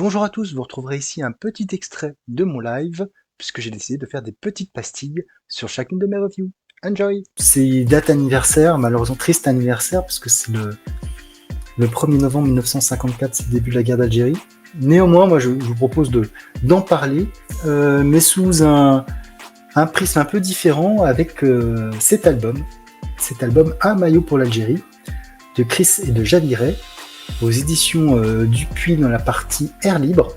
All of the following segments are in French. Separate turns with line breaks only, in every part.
Bonjour à tous, vous retrouverez ici un petit extrait de mon live, puisque j'ai décidé de faire des petites pastilles sur chacune de mes reviews. Enjoy! C'est date anniversaire, malheureusement triste anniversaire, parce que c'est le 1er novembre 1954, c'est le début de la guerre d'Algérie. Néanmoins, moi je vous propose d'en parler, mais sous un prisme un peu différent avec cet album, Un maillot pour l'Algérie, de Chris et de Javiret, aux éditions Dupuis dans la partie Air Libre.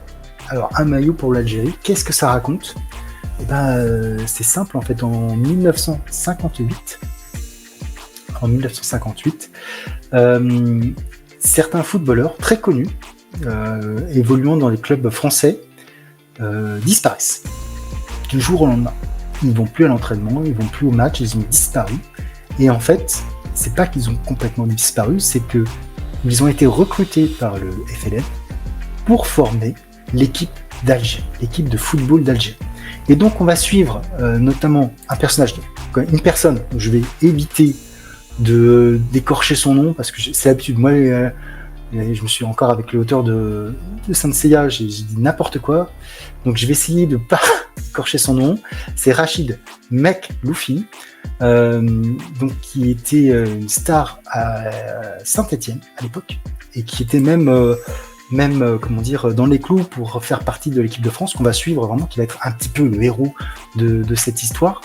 Alors, Un maillot pour l'Algérie, qu'est-ce que ça raconte ? Eh ben, c'est simple, en fait, en 1958, certains footballeurs très connus, évoluant dans les clubs français, disparaissent du jour au lendemain. Ils vont plus à l'entraînement, ils vont plus au match, ils ont disparu. Et en fait, c'est pas qu'ils ont complètement disparu, c'est que ils ont été recrutés par le FLN pour former l'équipe d'Alger, l'équipe de football d'Alger. Et donc on va suivre notamment une personne, je vais éviter d'écorcher son nom parce que c'est l'habitude. Moi, je me suis encore avec l'auteur de Saint Seiya, j'ai dit n'importe quoi. Donc je vais essayer de pas écorcher son nom. C'est Rachid Mekloufi, donc qui était une star à Saint-Étienne à l'époque et qui était même dans les clous pour faire partie de l'équipe de France qu'on va suivre vraiment, qui va être un petit peu le héros de cette histoire.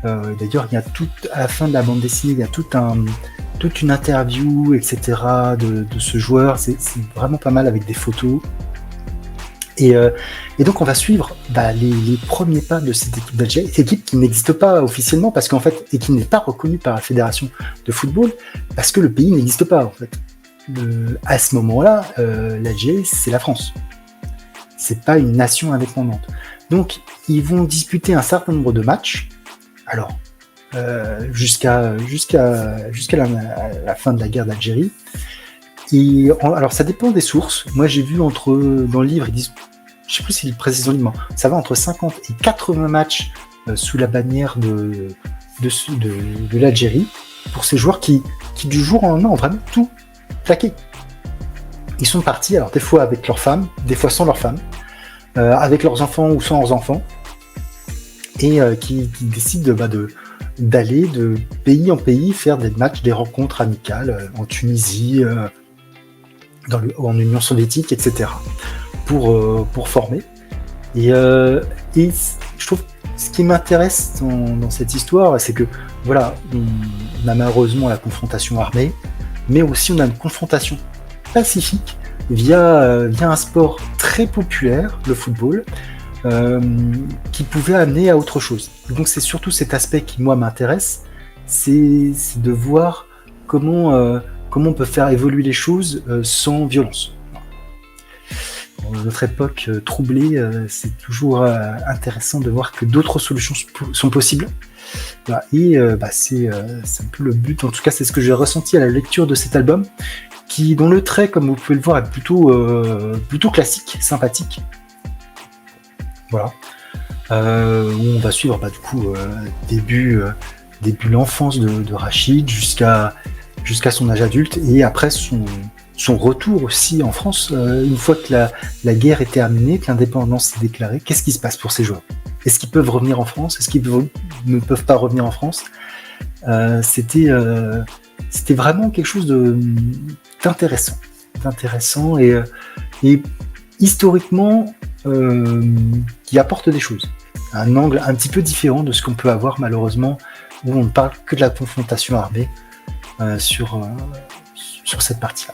D'ailleurs, il y a à la fin de la bande dessinée, il y a toute une interview, etc. de ce joueur. C'est vraiment pas mal avec des photos. Et donc on va suivre les premiers pas de cette équipe d'Alger, cette équipe qui n'existe pas officiellement parce qu'en fait, et qui n'est pas reconnue par la fédération de football parce que le pays n'existe pas en fait. À ce moment-là, l'Algérie c'est la France, c'est pas une nation indépendante. Donc ils vont disputer un certain nombre de matchs. Alors jusqu'à la fin de la guerre d'Algérie. Alors ça dépend des sources. Moi j'ai vu dans le livre, ils disent, je sais plus s'ils précisent dans le livre, ça va entre 50 et 80 matchs sous la bannière de l'Algérie pour ces joueurs qui du jour au lendemain ont vraiment tout plaqué. Ils sont partis, alors des fois avec leurs femmes, des fois sans leurs femmes, avec leurs enfants ou sans leurs enfants, et qui décident d'aller de pays en pays faire des matchs, des rencontres amicales en Tunisie, en Union soviétique, etc. pour former. Et je trouve ce qui m'intéresse dans cette histoire, c'est que voilà, on a malheureusement la confrontation armée, mais aussi on a une confrontation pacifique via un sport très populaire, le football, qui pouvait amener à autre chose. Et donc c'est surtout cet aspect qui moi m'intéresse, c'est de voir comment on peut faire évoluer les choses sans violence. Dans notre époque troublée, c'est toujours intéressant de voir que d'autres solutions sont possibles. Voilà. Et c'est un peu le but, en tout cas c'est ce que j'ai ressenti à la lecture de cet album, dont le trait, comme vous pouvez le voir, est plutôt classique, sympathique. Voilà. Où on va suivre début l'enfance de Rachid jusqu'à son âge adulte, et après son retour aussi en France, une fois que la guerre est terminée, que l'indépendance est déclarée. Qu'est-ce qui se passe pour ces joueurs ? Est-ce qu'ils peuvent revenir en France ? Est-ce qu'ils ne peuvent pas revenir en France ? C'était vraiment quelque chose d'intéressant et historiquement qui apporte des choses. Un angle un petit peu différent de ce qu'on peut avoir malheureusement, où on ne parle que de la confrontation armée sur cette partie-là.